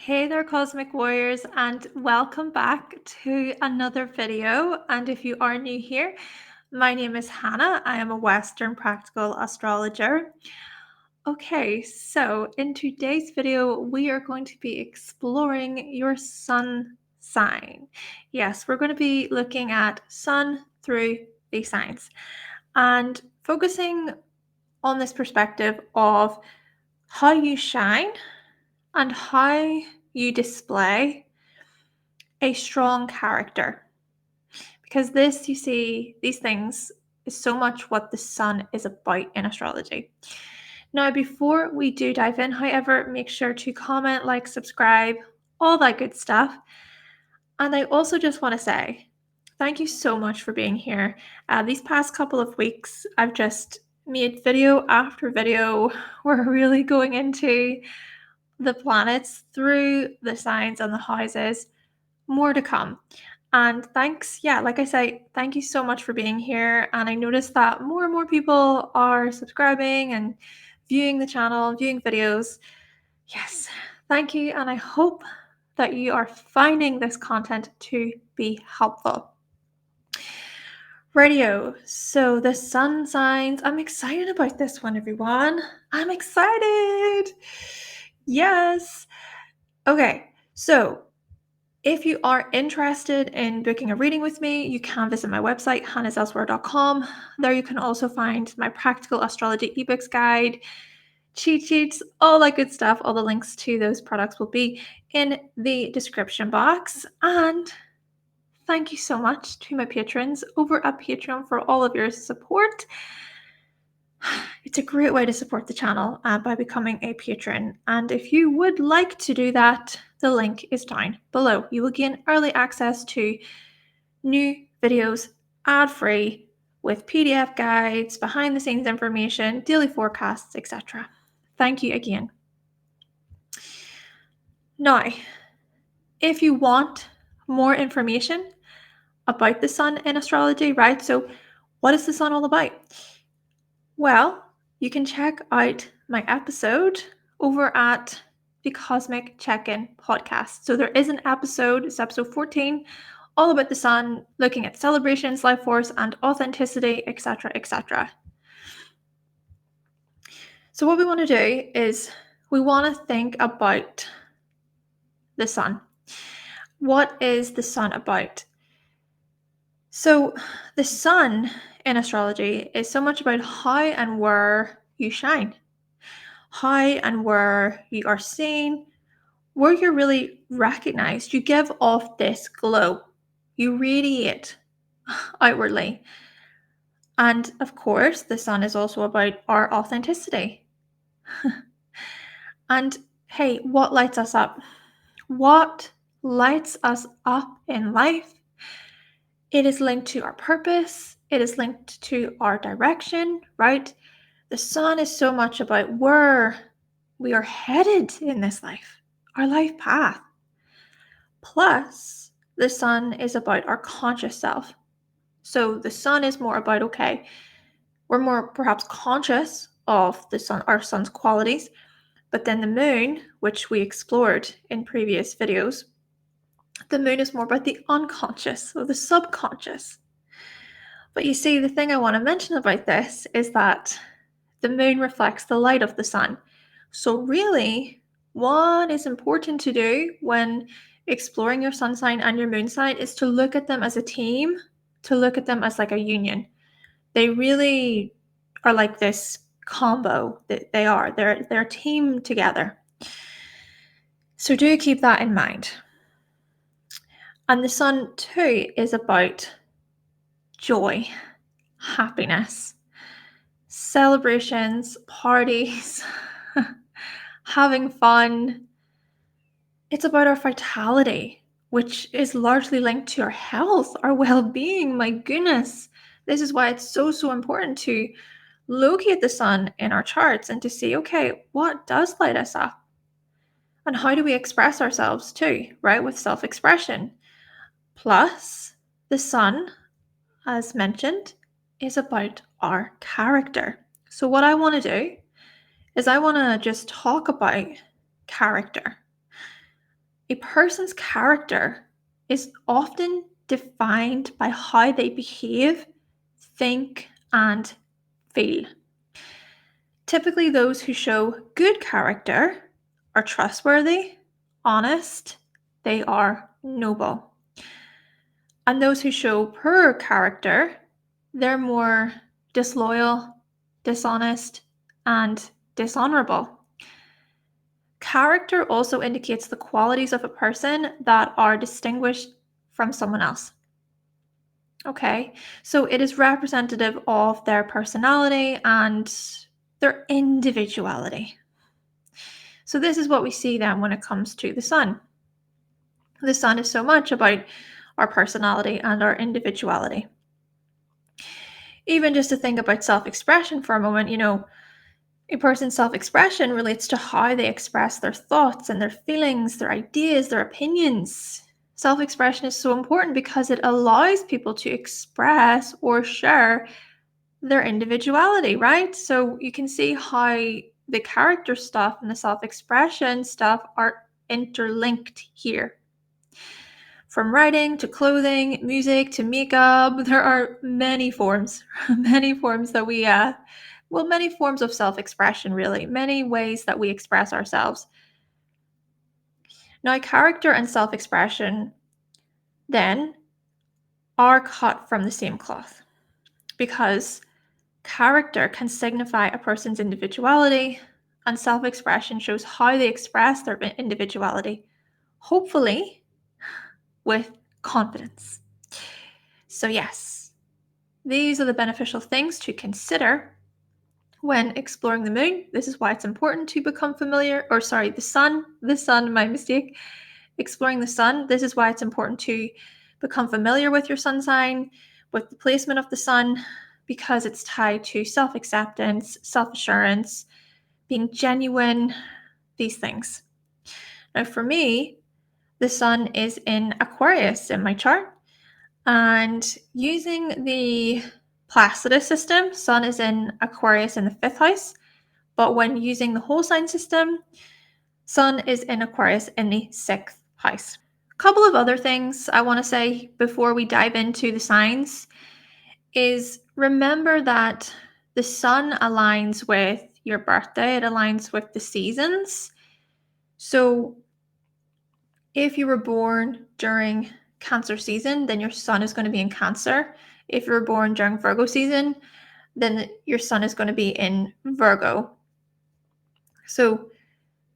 Hey there, Cosmic Warriors, and welcome back to another video. And if you are new here, my name is Hannah. I am a Western Practical Astrologer. Okay, so in today's video, we are going to be exploring your sun sign. Yes, we're going to be looking at sun through these signs and focusing on this perspective of how you shine and how you display a strong character. Because this, you see, these things is so much what the sun is about in astrology. Now, before we do dive in, however, make sure to comment, like, subscribe, all that good stuff. And I also just want to say thank you so much for being here. These past couple of weeks, I've just made video after video. We're really going into the planets through the signs and the houses. More to come. And thanks, like I say, thank you so much for being here. And I noticed that more and more people are subscribing and viewing the channel, viewing videos. Yes, thank you. And I hope that you are finding this content to be helpful. Radio. So the sun signs, I'm excited about this one, everyone. I'm excited. Yes. Okay. So if you are interested in booking a reading with me, you can visit my website, hannahselsewhere.com. There you can also find my Practical Astrology eBooks guide, cheat sheets, all that good stuff. All the links to those products will be in the description box. And thank you so much to my patrons over at Patreon for all of your support. It's a great way to support the channel by becoming a patron. And if you would like to do that, the link is down below. You will gain early access to new videos, ad-free, with PDF guides, behind-the-scenes information, daily forecasts, etc. Thank you again. Now, if you want more information about the sun in astrology, right? So what is the sun all about? Well, you can check out my episode over at the Cosmic Check-In podcast. So there is an episode, it's episode 14, all about the sun, looking at celebrations, life force, and authenticity, etc., etc. So what we want to do is we want to think about the sun. What is the sun about? So the sun in astrology is so much about how and where you shine, how and where you are seen, where you're really recognized. You give off this glow, you radiate outwardly. And of course, the sun is also about our authenticity. And hey, what lights us up? What lights us up in life? It is linked to our purpose. It is linked to our direction, right? The sun is so much about where we are headed in this life, our life path. Plus, the sun is about our conscious self. So the sun is more about, okay, we're more perhaps conscious of the sun, our sun's qualities, but then the moon, which we explored in previous videos, the moon is more about the unconscious or the subconscious. But you see, the thing I want to mention about this is that the moon reflects the light of the sun. So really, what is important to do when exploring your sun sign and your moon sign is to look at them as a team, to look at them as like a union. They really are like this combo that they're a team together. So do keep that in mind. And the sun too is about joy, happiness, celebrations, parties, having fun. It's about our vitality, which is largely linked to our health, our well-being. My goodness, this is why it's so important to locate the sun in our charts and to see, okay, what does light us up? And how do we express ourselves too, right? With self-expression. Plus, the sun, as mentioned, is about our character. So what I want to do is I want to just talk about character. A person's character is often defined by how they behave, think, and feel. Typically, those who show good character are trustworthy, honest, they are noble. And those who show poor character, they're more disloyal, dishonest, and dishonorable. Character also indicates the qualities of a person that are distinguished from someone else. Okay, so it is representative of their personality and their individuality. So this is what we see then when it comes to the sun. The sun is so much about our personality and our individuality. Even just to think about self-expression for a moment, a person's self-expression relates to how they express their thoughts and their feelings, their ideas, their opinions. Self-expression is so important because it allows people to express or share their individuality, right? So you can see how the character stuff and the self-expression stuff are interlinked here. From writing to clothing, music to makeup, there are many forms, many forms that many forms of self-expression, really, many ways that we express ourselves. Now, character and self-expression then are cut from the same cloth because character can signify a person's individuality and self-expression shows how they express their individuality, hopefully with confidence. So yes, these are the beneficial things to consider when exploring the moon. This is why it's important to become familiar, the sun, my mistake. Exploring the sun, this is why it's important to become familiar with your sun sign, with the placement of the sun, because it's tied to self-acceptance, self-assurance, being genuine, these things. Now for me, the sun is in Aquarius in my chart, and using the Placidus system, sun is in Aquarius in the 5th house, but when using the whole sign system, sun is in Aquarius in the 6th house. A couple of other things I want to say before we dive into the signs is remember that the sun aligns with your birthday, it aligns with the seasons. So if you were born during Cancer season, then your sun is going to be in Cancer. If you were born during Virgo season, then your sun is going to be in Virgo. So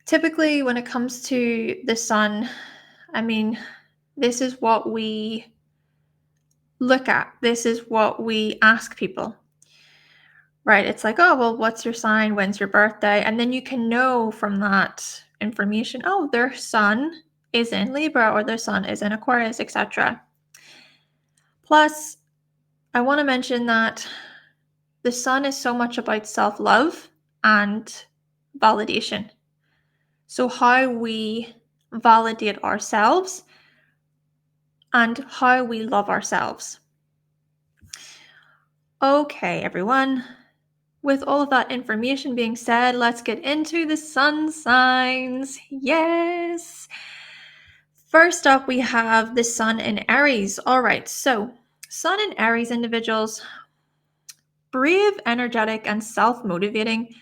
typically when it comes to the sun, this is what we look at. This is what we ask people, right? It's like, oh, well, what's your sign? When's your birthday? And then you can know from that information, oh, their sun is in Libra or their sun is in Aquarius, etc. Plus, I want to mention that the sun is so much about self-love and validation. So how we validate ourselves and how we love ourselves. Okay, everyone. With all of that information being said, let's get into the sun signs. Yes. First up, we have the sun in Aries. All right, so sun in Aries individuals, brave, energetic, and self-motivating.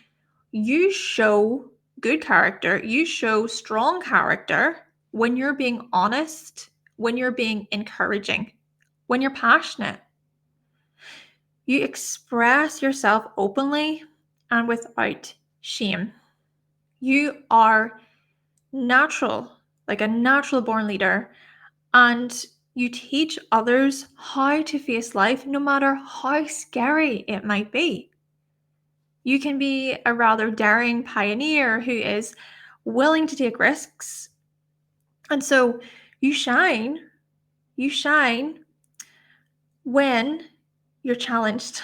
You show good character. You show strong character when you're being honest, when you're being encouraging, when you're passionate. You express yourself openly and without shame. You are natural, like a natural born leader, and you teach others how to face life no matter how scary it might be. You can be a rather daring pioneer who is willing to take risks. And so you shine when you're challenged.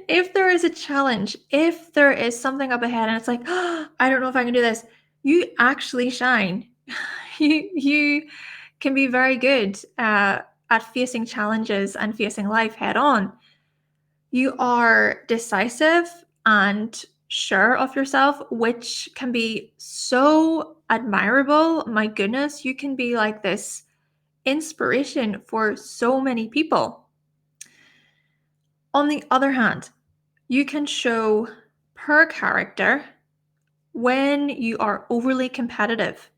If there is a challenge, if there is something up ahead and it's like, oh, I don't know if I can do this, you actually shine. You can be very good at facing challenges and facing life head on. You are decisive and sure of yourself, which can be so admirable. My goodness, you can be like this inspiration for so many people. On the other hand, you can show poor character when you are overly competitive,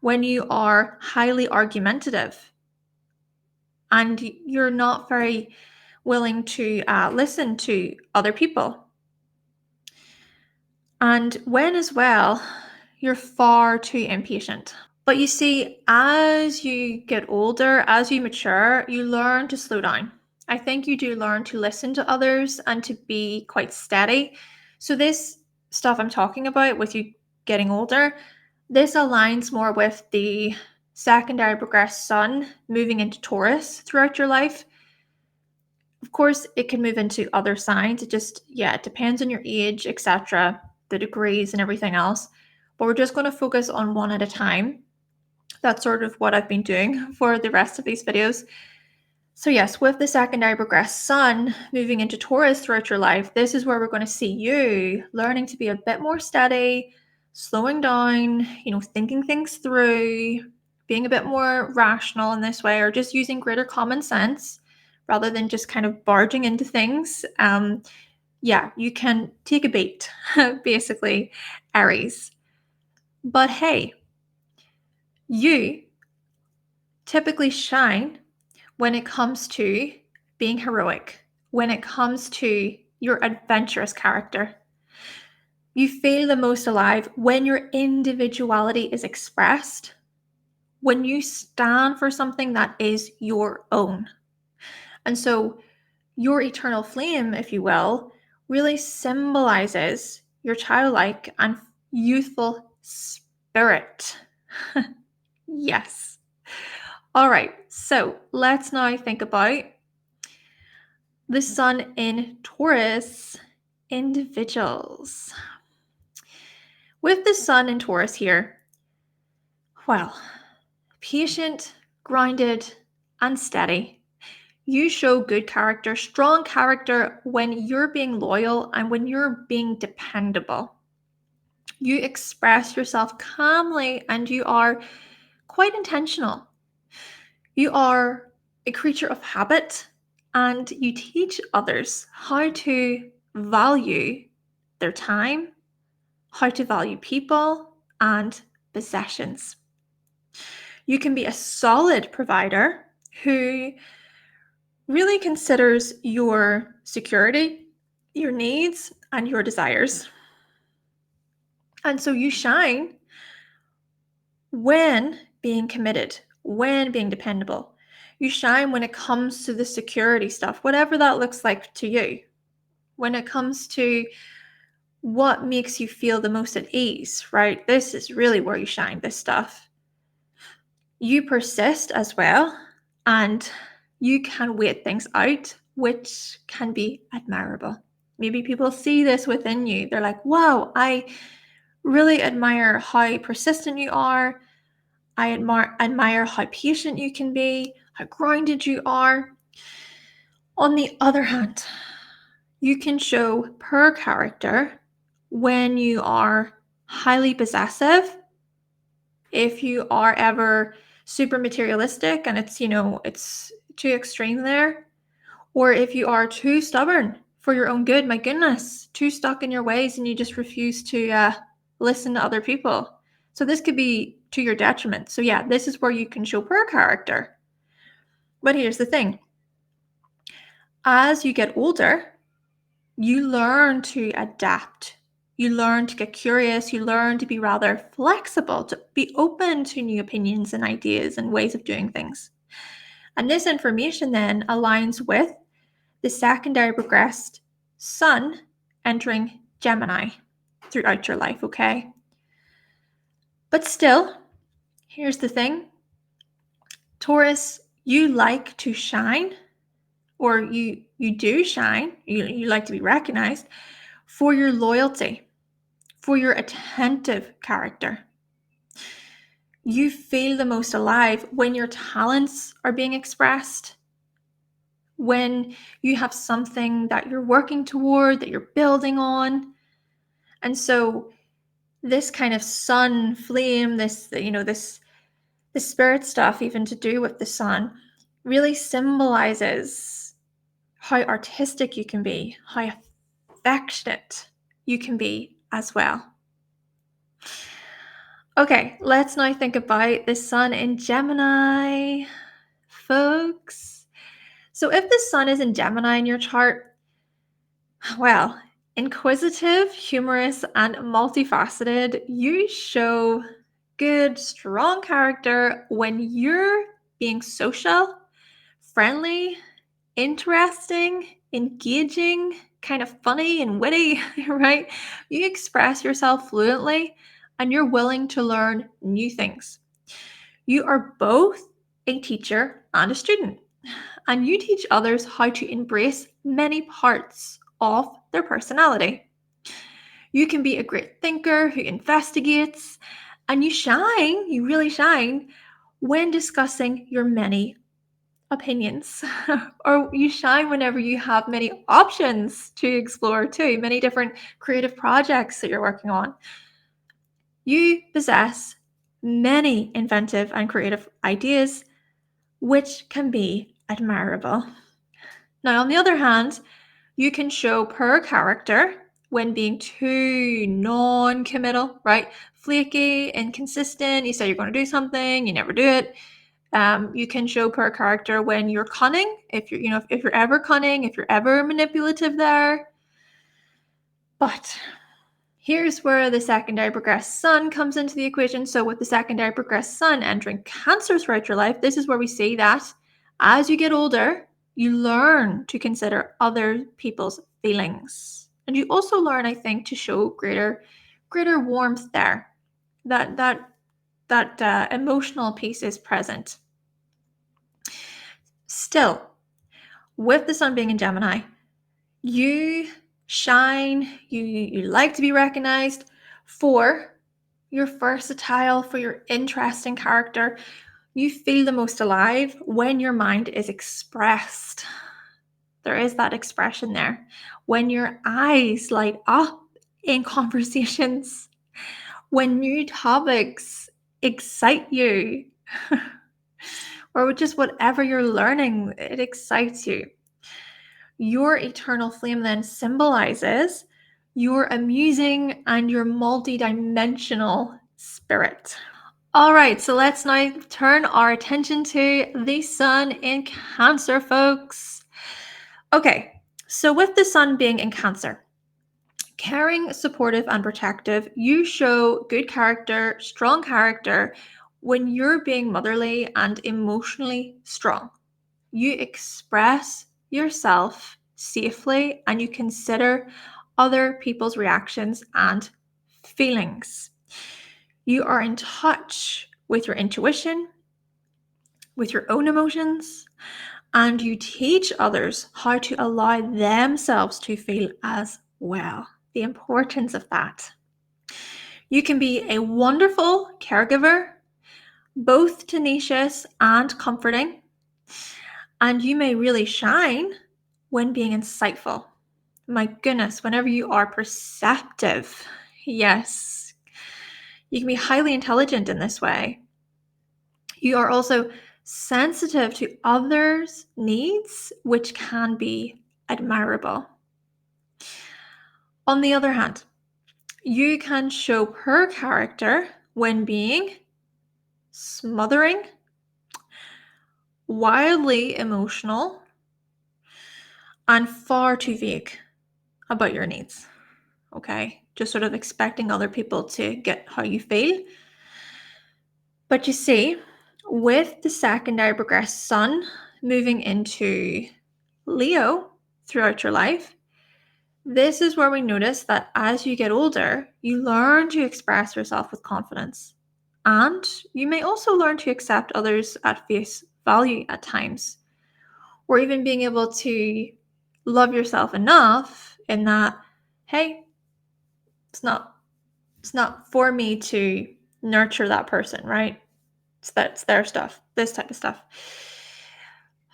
when you are highly argumentative, and you're not very willing to listen to other people. And when as well, you're far too impatient. But you see, as you get older, as you mature, you learn to slow down. I think you do learn to listen to others and to be quite steady. So this stuff I'm talking about with you getting older, this aligns more with the secondary progressed sun moving into Taurus throughout your life. Of course, it can move into other signs. It just, it depends on your age, etc., the degrees and everything else. But we're just going to focus on one at a time. That's sort of what I've been doing for the rest of these videos. So yes, with the secondary progressed sun moving into Taurus throughout your life, this is where we're going to see you learning to be a bit more steady, slowing down, thinking things through, being a bit more rational in this way, or just using greater common sense rather than just kind of barging into things. You can take a beat, basically, Aries. But hey, you typically shine when it comes to being heroic, when it comes to your adventurous character. You feel the most alive when your individuality is expressed, when you stand for something that is your own. And so your eternal flame, if you will, really symbolizes your childlike and youthful spirit. Yes. All right, so let's now think about the sun in Taurus individuals. With the sun in Taurus here, well, patient, grounded, and steady. You show good character, strong character when you're being loyal and when you're being dependable. You express yourself calmly and you are quite intentional. You are a creature of habit and you teach others how to value their time, how to value people and possessions. You can be a solid provider who really considers your security, your needs, and your desires. And so you shine when being committed, when being dependable. You shine when it comes to the security stuff, whatever that looks like to you. When it comes to what makes you feel the most at ease, right? This is really where you shine, this stuff. You persist as well, and you can wait things out, which can be admirable. Maybe people see this within you. They're like, wow, I really admire how persistent you are. I admire how patient you can be, how grounded you are. On the other hand, you can show poor character when you are highly possessive, if you are ever super materialistic and it's too extreme there, or if you are too stubborn for your own good, my goodness, too stuck in your ways and you just refuse to listen to other people. So this could be to your detriment. So yeah, this is where you can show poor character. But here's the thing. As you get older, you learn to adapt. You learn to get curious. You learn to be rather flexible, to be open to new opinions and ideas and ways of doing things. And this information then aligns with the secondary progressed sun entering Gemini throughout your life, okay? But still, here's the thing. Taurus, you like to shine, or you do shine, you like to be recognized for your loyalty, for your attentive character. You feel the most alive when your talents are being expressed, when you have something that you're working toward, that you're building on. And so this kind of sun flame, this spirit stuff, even to do with the sun, really symbolizes how artistic you can be, how affectionate you can be as well. Okay, let's now think about the sun in Gemini, folks. So if the sun is in Gemini in your chart, well, inquisitive, humorous, and multifaceted, you show good, strong character when you're being social, friendly, interesting, engaging, kind of funny and witty, right? You express yourself fluently and you're willing to learn new things. You are both a teacher and a student, and you teach others how to embrace many parts of their personality. You can be a great thinker who investigates, and you really shine when discussing your many opinions. Or you shine whenever you have many options to explore too, many different creative projects that you're working on. You possess many inventive and creative ideas, which can be admirable. Now, on the other hand, you can show poor character when being too non-committal, right? Flaky, inconsistent. You say you're going to do something, you never do it. You can show poor character when you're cunning, if you're ever cunning, if you're ever manipulative there. But here's where the secondary progressed sun comes into the equation. So with the secondary progressed sun entering Cancer throughout your life, this is where we see that as you get older, you learn to consider other people's feelings. And you also learn, I think, to show greater warmth there. That emotional piece is present. Still, with the sun being in Gemini, you shine, you like to be recognized for your versatile, for your interesting character. You feel the most alive when your mind is expressed. There is that expression there. When your eyes light up in conversations, when new topics excite you, or just whatever you're learning, it excites you. Your eternal flame then symbolizes your amusing and your multi-dimensional spirit. All right, so let's now turn our attention to the sun in Cancer, folks. Okay, so with the sun being in Cancer, caring, supportive, and protective, you show good character, strong character when you're being motherly and emotionally strong. You express yourself safely and you consider other people's reactions and feelings. You are in touch with your intuition, with your own emotions, and you teach others how to allow themselves to feel as well. The importance of that. You can be a wonderful caregiver, both tenacious and comforting, and you may really shine when being insightful. My goodness, whenever you are perceptive, yes, you can be highly intelligent in this way. You are also sensitive to others' needs, which can be admirable. On the other hand, you can show poor character when being smothering, wildly emotional, and far too vague about your needs. Okay, just sort of expecting other people to get how you feel. But you see, with the secondary progressed sun moving into Leo throughout your life, this is where we notice that as you get older, you learn to express yourself with confidence. And you may also learn to accept others at face value at times, or even being able to love yourself enough in that, hey, it's not for me to nurture that person, right? It's their stuff, this type of stuff.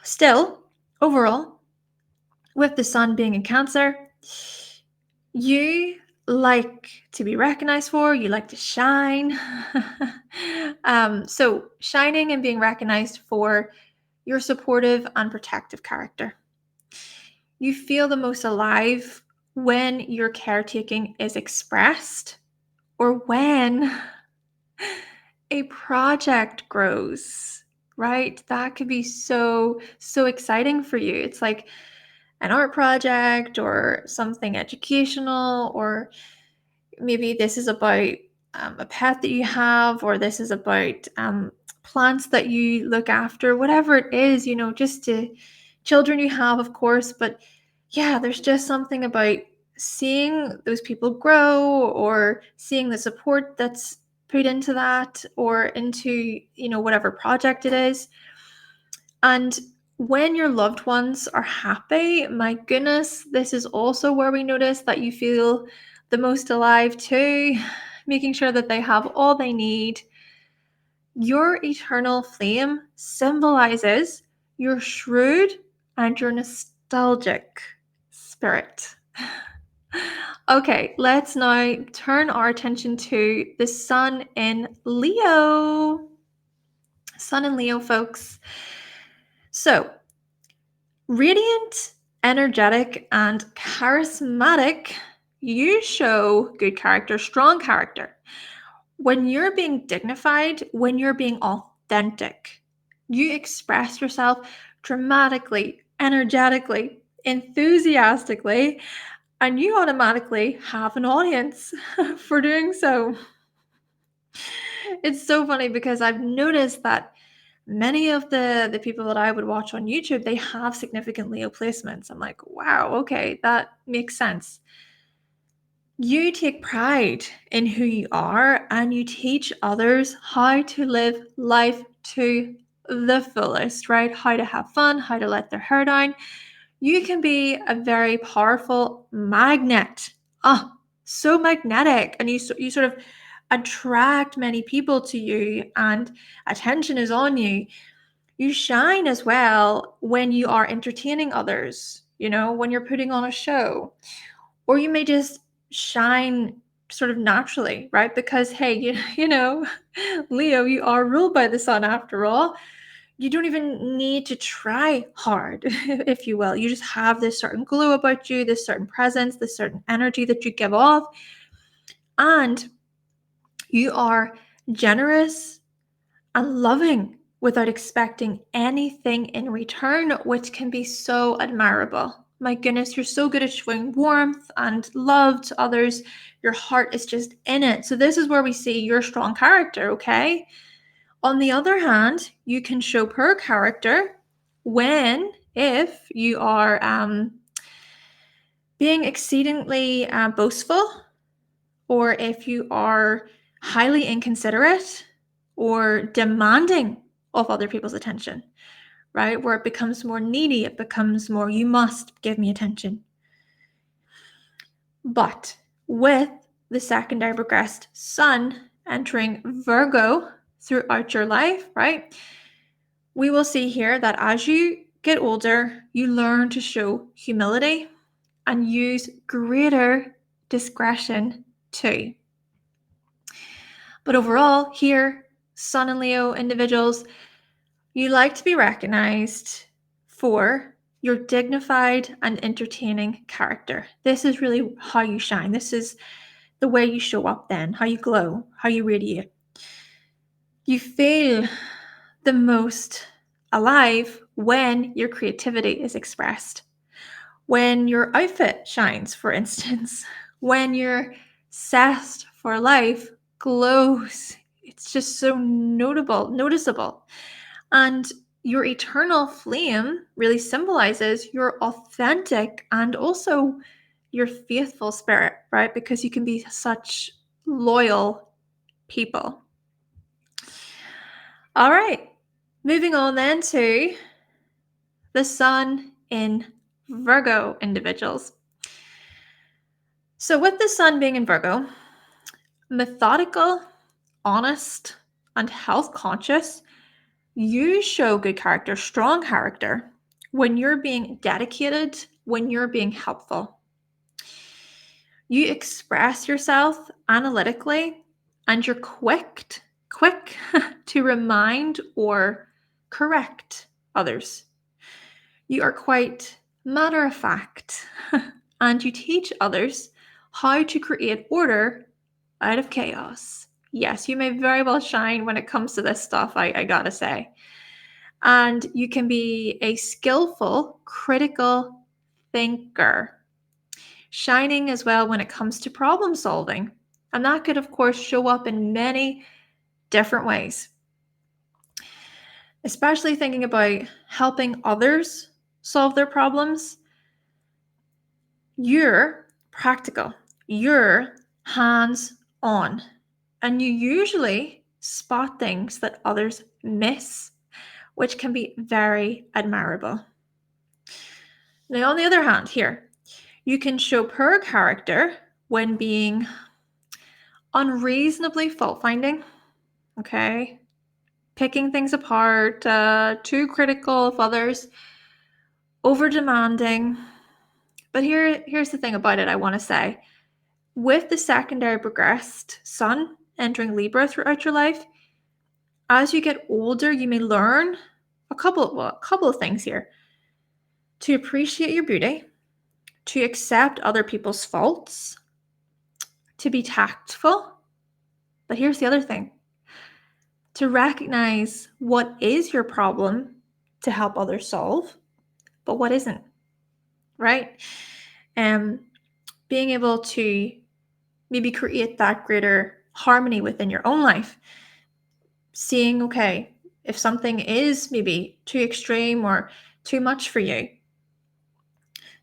Still, overall, with the sun being in Cancer, you like to be recognized for, you like to shine. So shining and being recognized for your supportive and protective character. You feel the most alive when your caretaking is expressed or when a project grows, right? That could be so exciting for you. It's like an art project or something educational, or maybe this is about a pet that you have, or this is about plants that you look after, whatever it is, just to children you have, of course. But yeah, there's just something about seeing those people grow, or seeing the support that's put into that, or into, whatever project it is. And when your loved ones are happy, my goodness, this is also where we notice that you feel the most alive too, making sure that they have all they need. Your eternal flame symbolizes your shrewd and your nostalgic spirit. Okay, let's now turn our attention to the sun in Leo. Sun in Leo, folks. So, radiant, energetic, and charismatic, you show good character, strong character. When you're being dignified, when you're being authentic, you express yourself dramatically, energetically, enthusiastically, and you automatically have an audience for doing so. It's so funny because I've noticed that many of the people that I would watch on YouTube, they have significant Leo placements. I'm like, wow, okay, that makes sense. You take pride in who you are, and you teach others how to live life to the fullest, right? How to have fun, how to let their hair down. You can be a very powerful magnet. Oh, so magnetic. And you sort of attract many people to you, and attention is on you. You shine as well when you are entertaining others, when you're putting on a show. Or you may just shine sort of naturally, right? Because, hey, Leo, you are ruled by the sun after all. You don't even need to try hard, if you will. You just have this certain glow about you, this certain presence, this certain energy that you give off. And you are generous and loving without expecting anything in return, which can be so admirable. My goodness, you're so good at showing warmth and love to others. Your heart is just in it. So this is where we see your strong character, okay? On the other hand, you can show poor character if you are being exceedingly boastful, or if you are highly inconsiderate or demanding of other people's attention, right? Where it becomes more needy, it becomes more, you must give me attention. But with the secondary progressed sun entering Virgo throughout your life, right? We will see here that as you get older, you learn to show humility and use greater discretion too. But overall, here, Sun and Leo individuals, you like to be recognized for your dignified and entertaining character. This is really how you shine. This is the way you show up then, how you glow, how you radiate. You feel the most alive when your creativity is expressed, when your outfit shines, for instance, when your zest for life glows. It's just so noticeable. And your eternal flame really symbolizes your authentic and also your faithful spirit, right? Because you can be such loyal people. All right, moving on then to the sun in Virgo individuals. So with the sun being in Virgo, methodical, honest, and health conscious, you show good character, strong character, when you're being dedicated, when you're being helpful. You express yourself analytically, and you're quick to remind or correct others. You are quite matter of fact, and you teach others how to create order out of chaos. Yes, you may very well shine when it comes to this stuff, I gotta say. And you can be a skillful, critical thinker, shining as well when it comes to problem solving. And that could, of course, show up in many different ways, especially thinking about helping others solve their problems. You're practical, you're hands on, and you usually spot things that others miss, which can be very admirable. Now, on the other hand, here, you can show poor character when being unreasonably fault finding, okay? Picking things apart, too critical of others, over demanding. But here's the thing about it I want to say. With the secondary progressed sun entering Libra throughout your life, as you get older, you may learn a couple of things here. To appreciate your beauty, to accept other people's faults, to be tactful. But here's the other thing. To recognize what is your problem to help others solve, but what isn't, right? Being able to maybe create that greater harmony within your own life. Seeing, okay, if something is maybe too extreme or too much for you.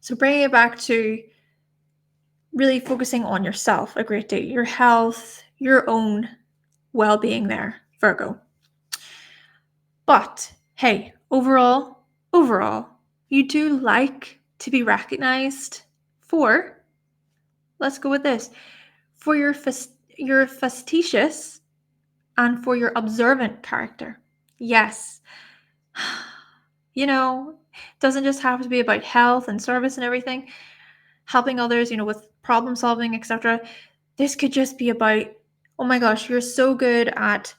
So bringing it back to really focusing on yourself a great deal, your health, your own well-being there, Virgo. But hey, overall, you do like to be recognized for, let's go with this, for your fastidious and for your observant character. Yes. You know, it doesn't just have to be about health and service and everything, helping others, with problem solving, etc. This could just be about, oh my gosh, you're so good at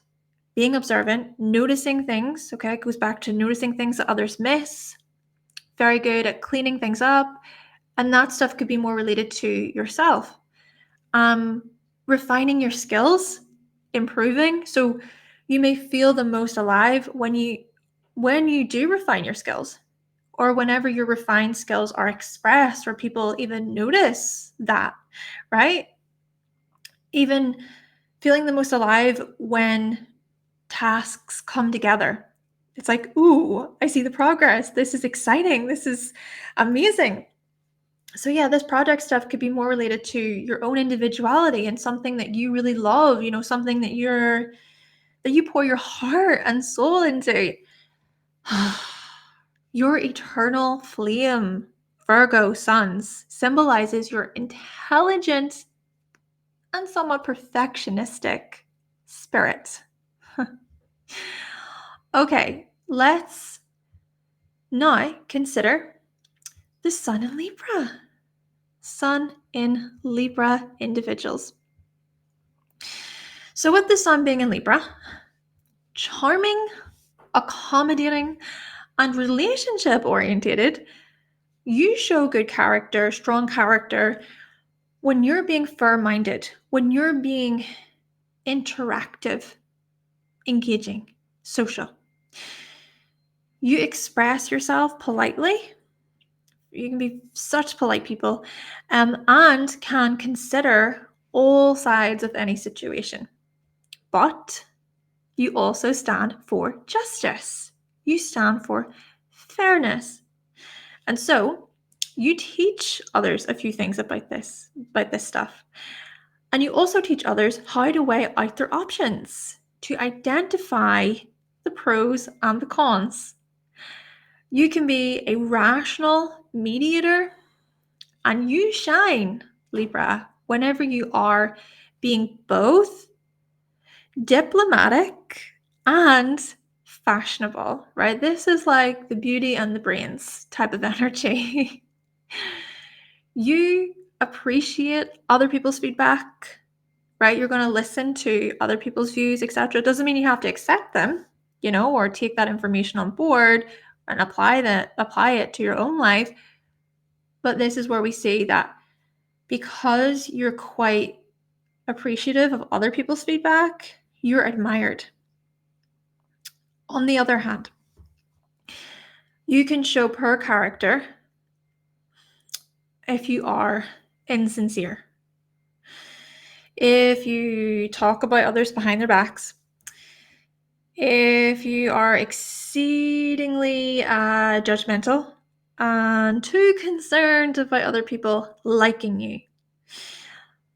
being observant, noticing things, okay? It goes back to noticing things that others miss. Very good at cleaning things up. And that stuff could be more related to yourself. Refining your skills, improving. So you may feel the most alive when you do refine your skills, or whenever your refined skills are expressed or people even notice that, right? Even feeling the most alive when tasks come together. It's like, ooh, I see the progress. This is exciting. This is amazing. So yeah, this project stuff could be more related to your own individuality and something that you really love, something that you pour your heart and soul into. Your eternal flame, Virgo suns, symbolizes your intelligent and somewhat perfectionistic spirit. Okay, let's now consider the sun in Libra. Sun in Libra individuals. So with the sun being in Libra, charming, accommodating, and relationship orientated, you show good character, strong character when you're being fair-minded, when you're being interactive, engaging, social. You express yourself politely. You can be such polite people, and can consider all sides of any situation. But you also stand for justice. You stand for fairness. And so you teach others a few things about this stuff. And you also teach others how to weigh out their options, to identify the pros and the cons. You can be a rational mediator, and you shine, Libra, whenever you are being both diplomatic and fashionable, right? This is like the beauty and the brains type of energy. You appreciate other people's feedback, right? You're going to listen to other people's views, etc. It doesn't mean you have to accept them, or take that information on board and apply it to your own life. But this is where we see that because you're quite appreciative of other people's feedback, you're admired. On the other hand, you can show poor character if you are insincere, if you talk about others behind their backs, if you are exceedingly judgmental and too concerned about other people liking you.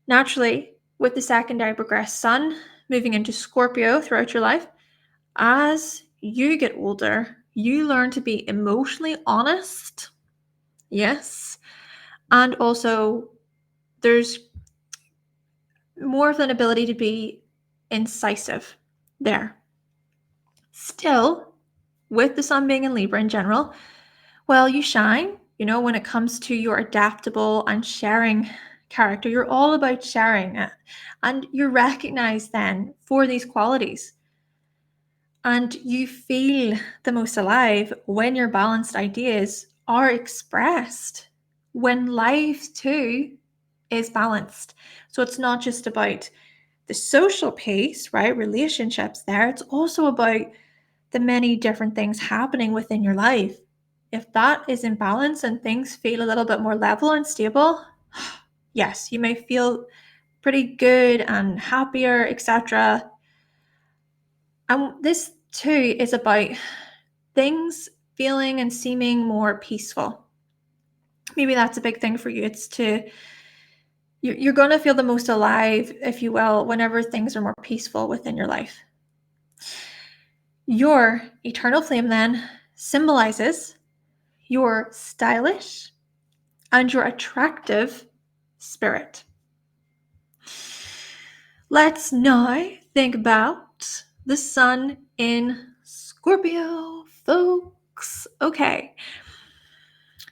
Naturally, with the secondary progressed sun moving into Scorpio throughout your life, as you get older, you learn to be emotionally honest. Yes. And also, there's more of an ability to be incisive there. Still, with the sun being in Libra in general, well, you shine, when it comes to your adaptable and sharing character. You're all about sharing it. And you're recognized then for these qualities. And you feel the most alive when your balanced ideas are expressed, when life too is balanced. So it's not just about the social piece, right? Relationships there. It's also about the many different things happening within your life. If that is in balance and things feel a little bit more level and stable, yes, you may feel pretty good and happier, etc. And this too is about things feeling and seeming more peaceful. Maybe that's a big thing for you. You're going to feel the most alive, if you will, whenever things are more peaceful within your life. Your eternal flame then symbolizes your stylish and your attractive spirit. Let's now think about the sun in Scorpio, folks. Okay.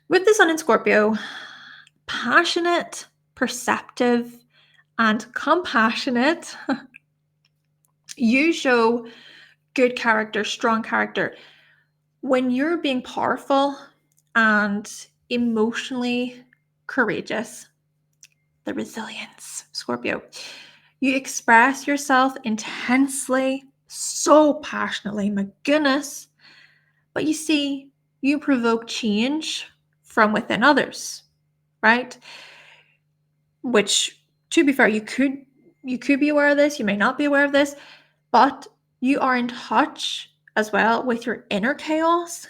With the sun in Scorpio, passionate, perceptive, and compassionate, you show good character, strong character. When you're being powerful and emotionally courageous, the resilience, Scorpio, you express yourself intensely, so passionately, my goodness. But you see, you provoke change from within others, right? Which, to be fair, you could be aware of this, you may not be aware of this, but you are in touch as well with your inner chaos.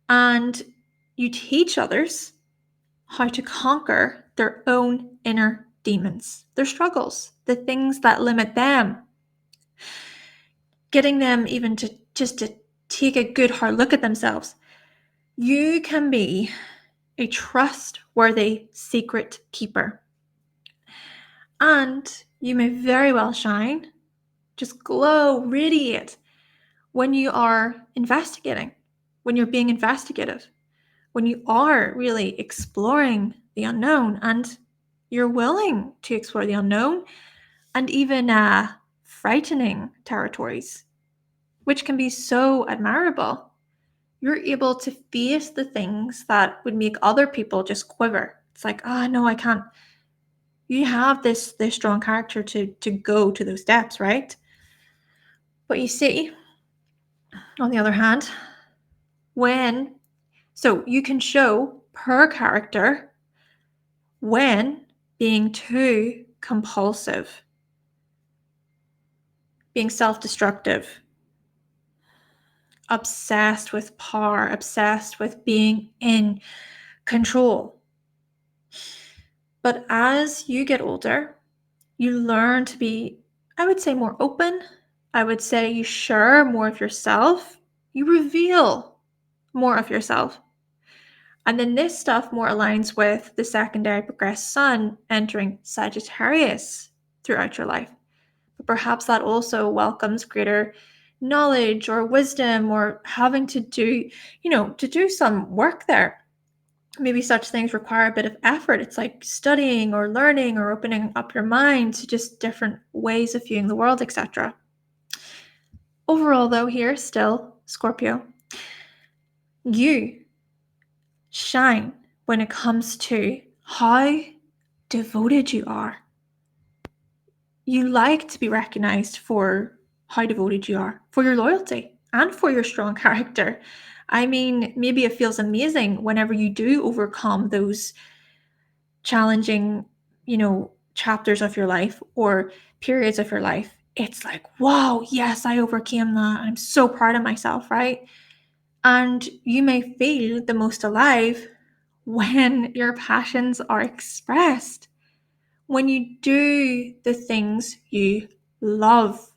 And you teach others how to conquer their own inner demons, their struggles, the things that limit them. Getting them even to take a good hard look at themselves. You can be a trustworthy secret keeper. And you may very well shine, just glow, radiate when you are investigating, when you're being investigative, when you are really exploring the unknown and you're willing to explore the unknown and even frightening territories, which can be so admirable. You're able to face the things that would make other people just quiver. It's like, oh, no, I can't. You have this strong character to go to those depths, right? But you see, on the other hand, so you can show per character when being too compulsive, being self-destructive, obsessed with power, obsessed with being in control. But as you get older, you learn to be, I would say, more open. I would say you share more of yourself. You reveal more of yourself. And then this stuff more aligns with the secondary progressed sun entering Sagittarius throughout your life. But perhaps that also welcomes greater knowledge or wisdom or having to do some work there. maybe such things require a bit of effort. It's like studying or learning or opening up your mind to just different ways of viewing the world, etc. Overall, though, here still, Scorpio, you shine when it comes to how devoted you are. You like to be recognized for how devoted you are, for your loyalty, and for your strong character. I mean, maybe it feels amazing whenever you do overcome those challenging, chapters of your life or periods of your life. It's like, wow, yes, I overcame that. I'm so proud of myself, right? And you may feel the most alive when your passions are expressed, when you do the things you love,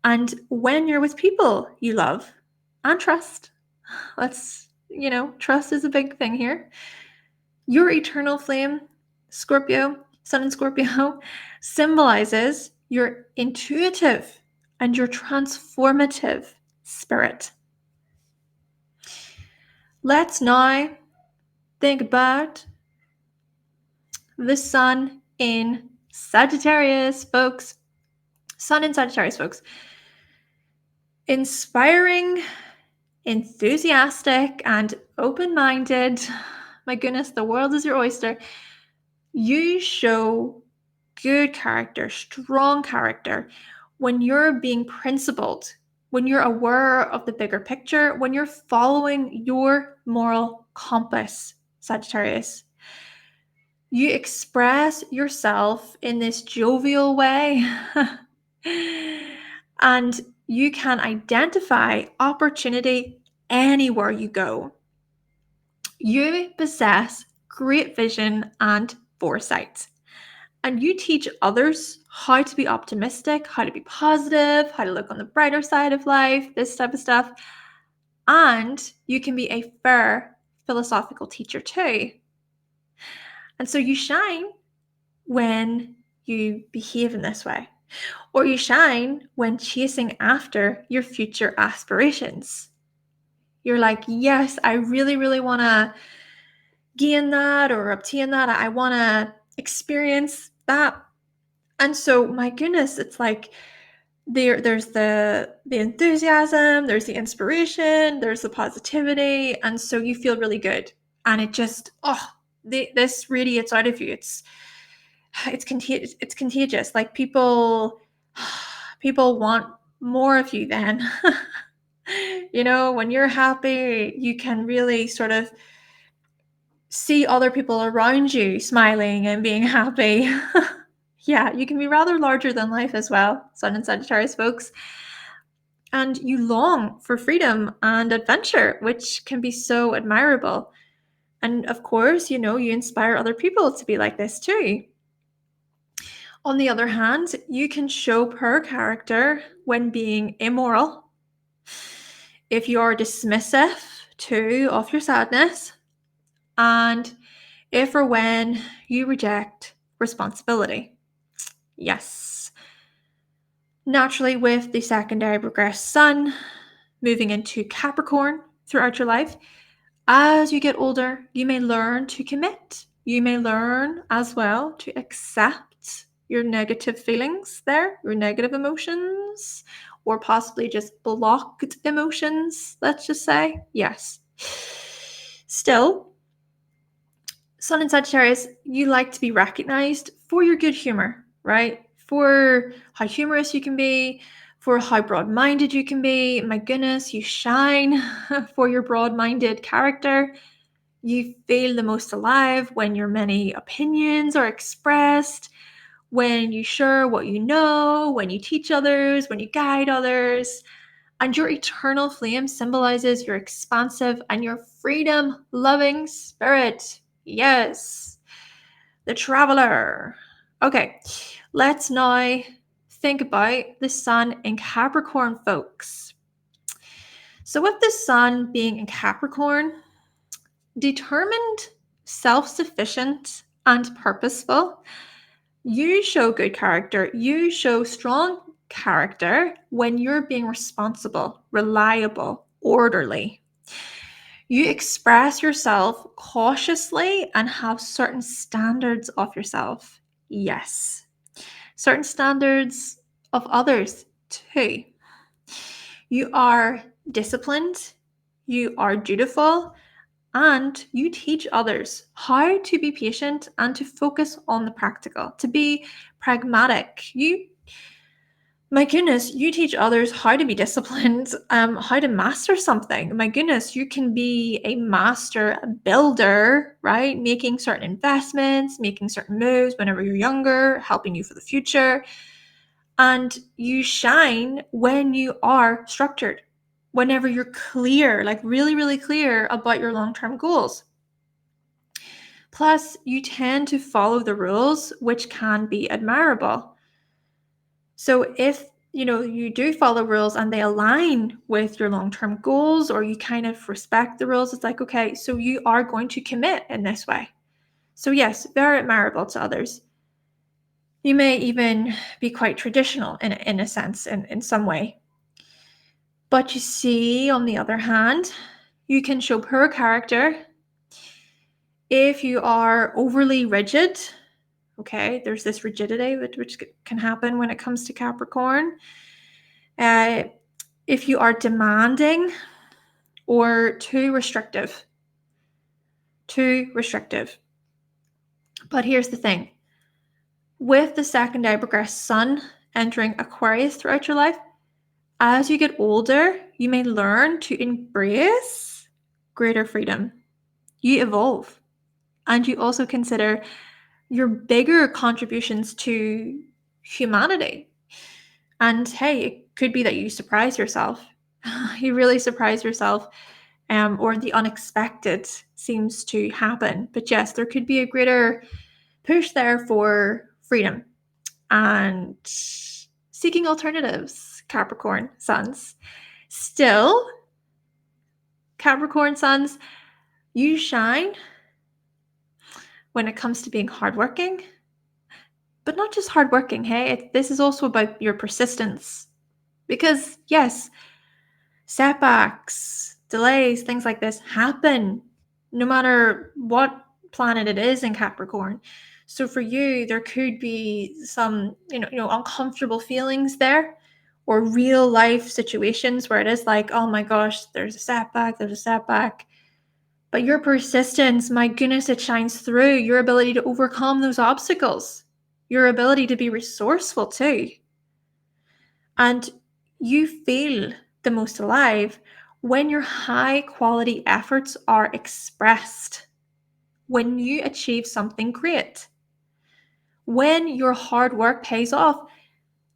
and when you're with people you love and trust. Trust is a big thing here. Your eternal flame, Scorpio, Sun in Scorpio, symbolizes your intuitive and your transformative spirit. Let's now think about the Sun in Sagittarius, folks. Sun in Sagittarius, folks. Inspiring, enthusiastic, and open-minded. My goodness, the world is your oyster. You show good character, strong character, when you're being principled, when you're aware of the bigger picture, when you're following your moral compass, Sagittarius. You express yourself in this jovial way and you can identify opportunity anywhere you go. You possess great vision and foresight. And you teach others how to be optimistic, how to be positive, how to look on the brighter side of life, this type of stuff. And you can be a fair philosophical teacher too. And so you shine when you behave in this way, or you shine when chasing after your future aspirations. You're like, yes, I really, really want to gain that or obtain that. I want to experience that. And so, my goodness, it's like there's the enthusiasm, there's the inspiration, there's the positivity, and so you feel really good. And it just, this radiates out of you. It's contagious. It's contagious. Like people want more of you then. When you're happy, you can really sort of see other people around you smiling and being happy. Yeah, you can be rather larger than life as well, Sun and Sagittarius folks. And you long for freedom and adventure, which can be so admirable. And of course, you inspire other people to be like this too. On the other hand, you can show poor character when being immoral, if you are dismissive too of your sadness, and if or when you reject responsibility. Yes. Naturally, with the secondary progressed Sun moving into Capricorn throughout your life, as you get older, you may learn to commit. You may learn as well to accept your negative feelings there, your negative emotions, or possibly just blocked emotions, let's just say. Yes. Still, Sun in Sagittarius, you like to be recognized for your good humor, right? For how humorous you can be, for how broad-minded you can be. My goodness, you shine for your broad-minded character. You feel the most alive when your many opinions are expressed, when you share what you know, when you teach others, when you guide others. And your eternal flame symbolizes your expansive and your freedom-loving spirit. Yes, the traveler. Okay, let's now think about the Sun in Capricorn, folks. So with the Sun being in Capricorn, determined, self-sufficient, and purposeful, you show good character. You show strong character when you're being responsible, reliable, orderly. You express yourself cautiously and have certain standards of yourself. Yes. Certain standards of others too. You are disciplined, you are dutiful, and you teach others how to be patient and to focus on the practical, to be pragmatic. My goodness, you teach others how to be disciplined, how to master something. My goodness, you can be a master builder, right? Making certain investments, making certain moves whenever you're younger, helping you for the future. And you shine when you are structured, whenever you're clear, like really, really clear about your long-term goals. Plus, you tend to follow the rules, which can be admirable. So if you do follow rules and they align with your long-term goals, or you kind of respect the rules, it's like, okay, so you are going to commit in this way. So yes, very admirable to others. You may even be quite traditional in a sense, in some way. But you see, on the other hand, you can show poor character if you are overly rigid. Okay, there's this rigidity which can happen when it comes to Capricorn. If you are demanding or too restrictive. But here's the thing. With the second progress sun entering Aquarius throughout your life, as you get older, you may learn to embrace greater freedom. You evolve, and you also consider your bigger contributions to humanity. And hey, it could be that you surprise yourself. You really surprise yourself, or the unexpected seems to happen. But yes, there could be a greater push there for freedom and seeking alternatives, Capricorn suns. Still, Capricorn suns, you shine when it comes to being hardworking, but not just hardworking, hey? This is also about your persistence. Because, yes, setbacks, delays, things like this happen no matter what planet it is in Capricorn. So for you, there could be some, uncomfortable feelings there, or real life situations where it is like, oh my gosh, there's a setback. But your persistence, my goodness, it shines through. Your ability to overcome those obstacles, your ability to be resourceful too. And you feel the most alive when your high quality efforts are expressed, when you achieve something great, when your hard work pays off.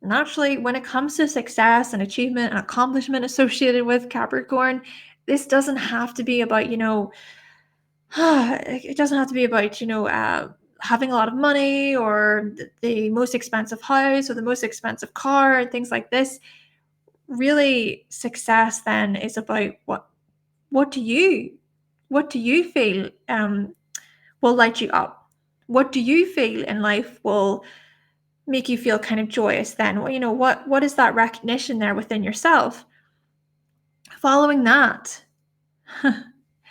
Naturally, when it comes to success and achievement and accomplishment associated with Capricorn, this doesn't have to be about, it doesn't have to be about, having a lot of money, or the most expensive house, or the most expensive car, and things like this. Really, success then is about what do you feel will light you up? What do you feel in life will make you feel kind of joyous then? What is that recognition there within yourself? Following that.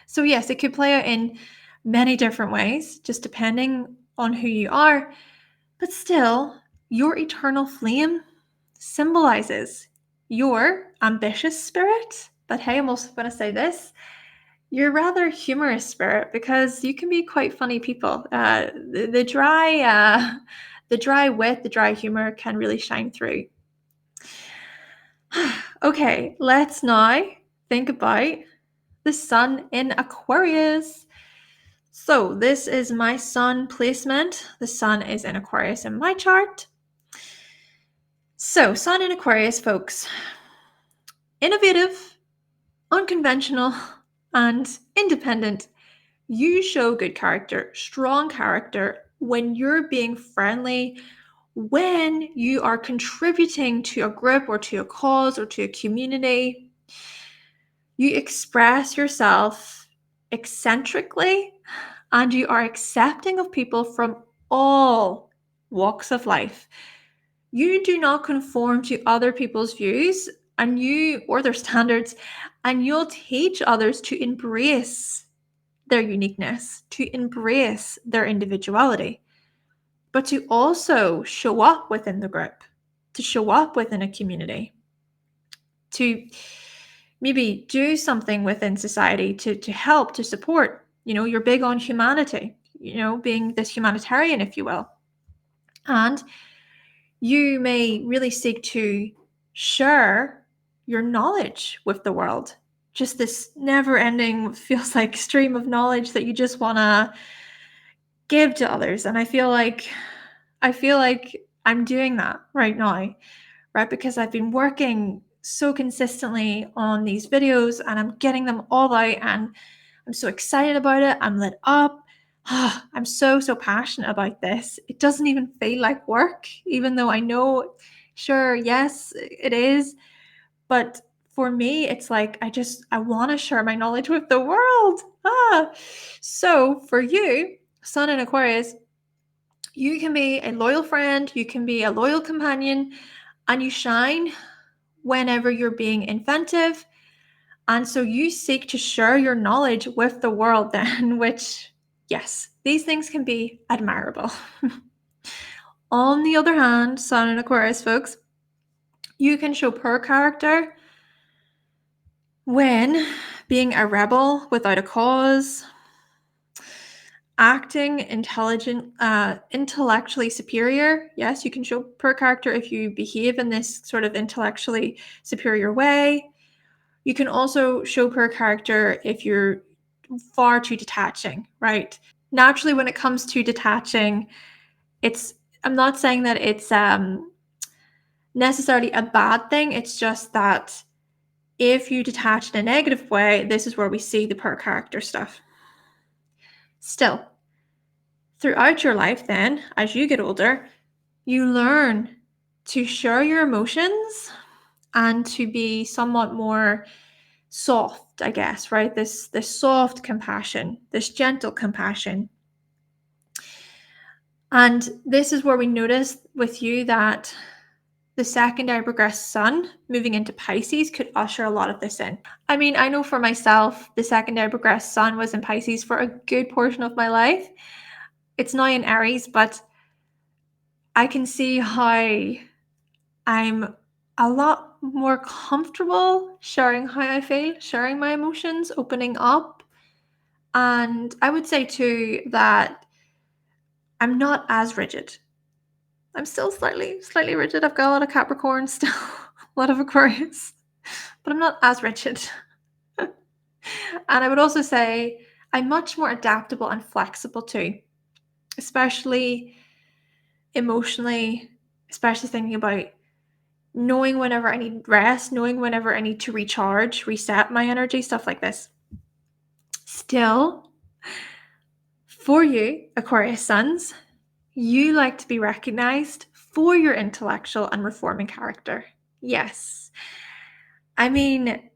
So yes, it could play out in many different ways, just depending on who you are. But still, your eternal flame symbolizes your ambitious spirit. But hey, I'm also going to say this. You're rather humorous spirit, because you can be quite funny people. The dry wit, the dry humor can really shine through. Okay, let's now think about the sun in Aquarius. So this is my sun placement. The sun is in Aquarius in my chart. So sun in Aquarius, folks. Innovative, unconventional, and independent. You show good character, strong character, when you're being friendly, when you are contributing to a group or to a cause or to a community. You express yourself eccentrically, and you are accepting of people from all walks of life. You do not conform to other people's views, or their standards, and you'll teach others to embrace their uniqueness, to embrace their individuality, but to also show up within the group, to show up within a community, to maybe do something within society to help, to support. You're big on humanity, being this humanitarian, if you will. And you may really seek to share your knowledge with the world. Just this never-ending, feels like, stream of knowledge that you just want to give to others. And I feel like I'm doing that right now, right? Because I've been working so consistently on these videos and I'm getting them all out and I'm so excited about it. I'm lit up. I'm so passionate about this. It doesn't even feel like work, even though I know, sure, yes, it is. But for me, it's like, I want to share my knowledge with the world. So for you, Sun in Aquarius, you can be a loyal friend, you can be a loyal companion, and you shine whenever you're being inventive. And so you seek to share your knowledge with the world then, which, yes, these things can be admirable. On the other hand, Sun and Aquarius folks, you can show poor character when being a rebel without a cause, acting intellectually superior. Yes, you can show poor character if you behave in this sort of intellectually superior way. You can also show poor character if you're far too detaching, right? Naturally, when it comes to detaching, I'm not saying that it's necessarily a bad thing. It's just that if you detach in a negative way, this is where we see the poor character stuff. Still, throughout your life then, as you get older, you learn to share your emotions and to be somewhat more soft, I guess, right? This soft compassion, this gentle compassion. And this is where we notice with you that the secondary progressed sun moving into Pisces could usher a lot of this in. I mean, I know for myself, the secondary progressed sun was in Pisces for a good portion of my life. It's now in Aries, but I can see how I'm a lot more comfortable sharing how I feel, sharing my emotions, opening up. And I would say too that I'm not as rigid. I'm still slightly rigid. I've got a lot of Capricorn still, a lot of Aquarius, but I'm not as rigid. And I would also say I'm much more adaptable and flexible too, especially emotionally, especially thinking about knowing whenever I need rest, knowing whenever I need to recharge, reset my energy, stuff like this. Still, for you, Aquarius suns, you like to be recognized for your intellectual and reforming character. Yes. I mean,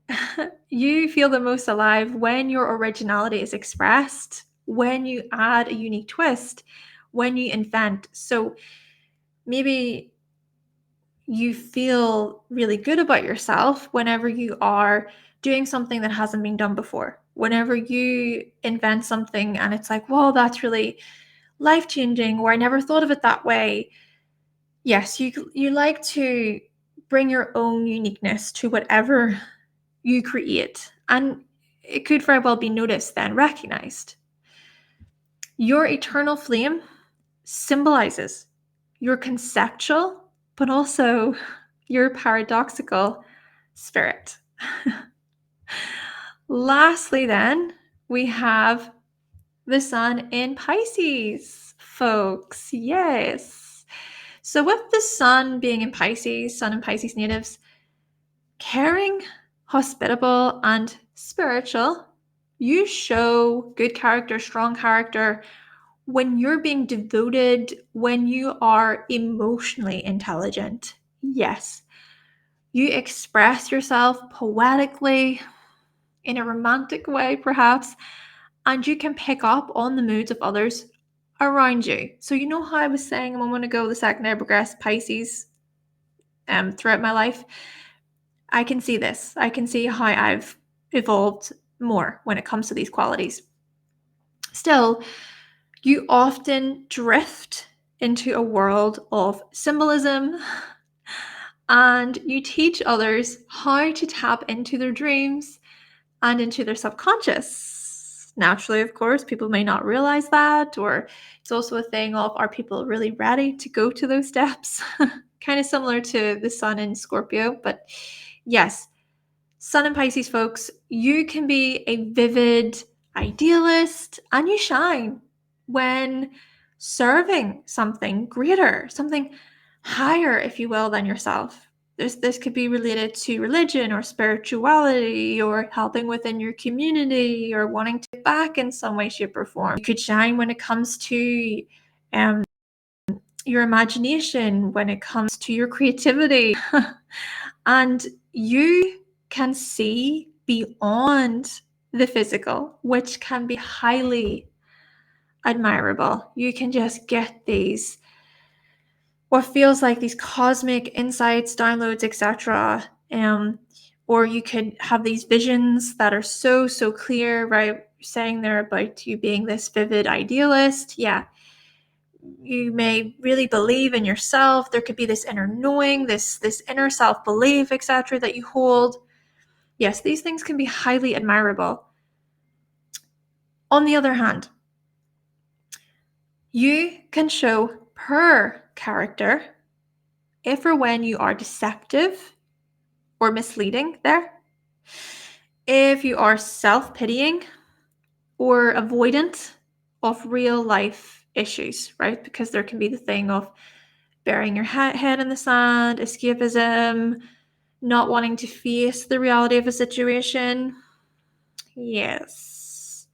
you feel the most alive when your originality is expressed, when you add a unique twist, when you invent. So maybe you feel really good about yourself whenever you are doing something that hasn't been done before. Whenever you invent something and it's like, whoa, that's really life-changing, or I never thought of it that way. Yes, you like to bring your own uniqueness to whatever you create, and it could very well be noticed then, recognized. Your eternal flame symbolizes your conceptual, but also your paradoxical spirit. Lastly, then, we have the sun in Pisces, folks. Yes. So with the sun being in Pisces, sun and Pisces natives, caring, hospitable, and spiritual, you show good character, strong character when you're being devoted, when you are emotionally intelligent. Yes. You express yourself poetically, in a romantic way, perhaps, and you can pick up on the moods of others around you. So you know how I was saying a moment ago, the second I progressed Pisces throughout my life, I can see this. I can see how I've evolved more when it comes to these qualities. Still, you often drift into a world of symbolism and you teach others how to tap into their dreams and into their subconscious. Naturally, of course, people may not realize that, or it's also a thing of, are people really ready to go to those steps? Kind of similar to the sun in Scorpio, but yes, Sun in Pisces folks, you can be a vivid idealist and you shine when serving something greater, something higher, if you will, than yourself. This could be related to religion or spirituality or helping within your community or wanting to give back in some way, shape, or form. You could shine when it comes to your imagination, when it comes to your creativity. And you can see beyond the physical, which can be highly admirable. You can just get these, what feels like these cosmic insights, downloads, etc. Or you could have these visions that are so clear, right? Saying they're about you being this vivid idealist. Yeah. You may really believe in yourself. There could be this inner knowing, this inner self-belief, etc. that you hold. Yes, these things can be highly admirable. On the other hand, you can show poor character if or when you are deceptive or misleading there, if you are self-pitying or avoidant of real life issues, right? Because there can be the thing of burying your head in the sand, escapism, not wanting to face the reality of a situation. Yes.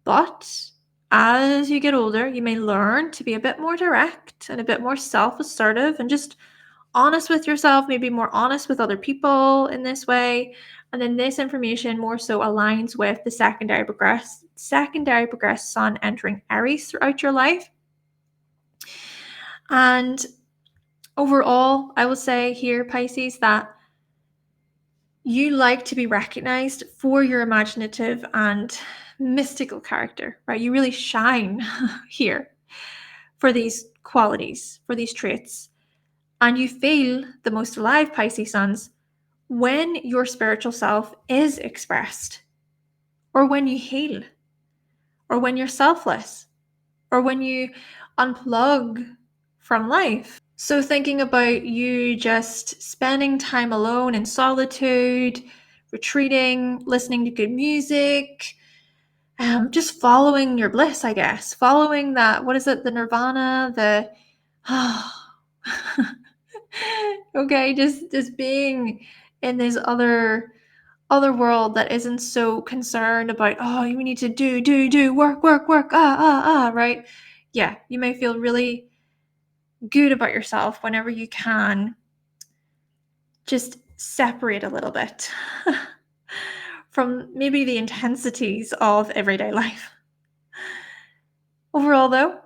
But as you get older, you may learn to be a bit more direct and a bit more self-assertive and just honest with yourself, maybe more honest with other people in this way. And then this information more so aligns with the secondary progressed sun entering Aries throughout your life. And overall, I will say here, Pisces, that you like to be recognized for your imaginative and mystical character, right? You really shine here for these qualities, for these traits. And you feel the most alive, Pisces suns, when your spiritual self is expressed, or when you heal, or when you're selfless, or when you unplug from life. So thinking about you just spending time alone in solitude, retreating, listening to good music, just following your bliss, I guess. Following that, what is it, the nirvana, the okay, just being in this other world that isn't so concerned about, oh, you need to do work, right? Yeah, you may feel really good about yourself whenever you can just separate a little bit from maybe the intensities of everyday life. Overall, though,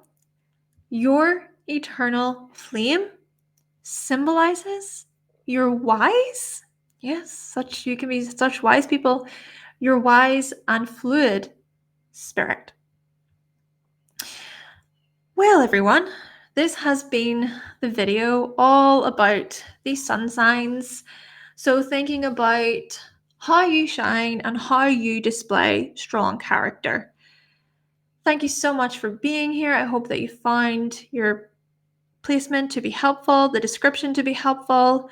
your eternal flame symbolizes you're wise. Yes, you can be such wise people. You're wise and fluid spirit. Well, everyone, this has been the video all about these sun signs. So thinking about how you shine and how you display strong character. Thank you so much for being here. I hope that you find your placement to be helpful, the description to be helpful.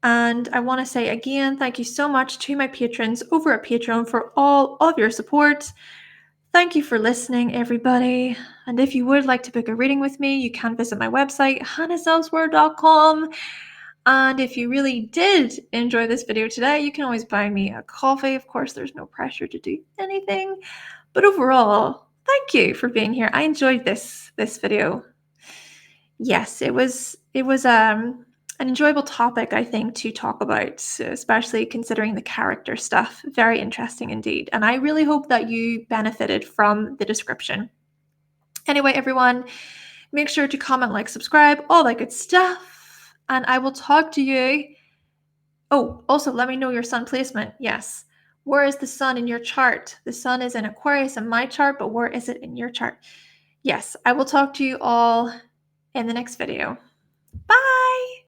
And I want to say again, thank you so much to my patrons over at Patreon for all of your support. Thank you for listening, everybody. And if you would like to book a reading with me, you can visit my website, hannahselsewhere.com. And if you really did enjoy this video today, you can always buy me a coffee. Of course, there's no pressure to do anything. But overall, thank you for being here. I enjoyed this video. Yes, it was an enjoyable topic, I think, to talk about, especially considering the character stuff. Very interesting indeed. And I really hope that you benefited from the description. Anyway, everyone, make sure to comment, like, subscribe, all that good stuff. And I will talk to you Oh, also let me know your sun placement. Yes. Where is the sun in your chart? The sun is in Aquarius in my chart, but where is it in your chart? Yes, I will talk to you all in the next video. Bye!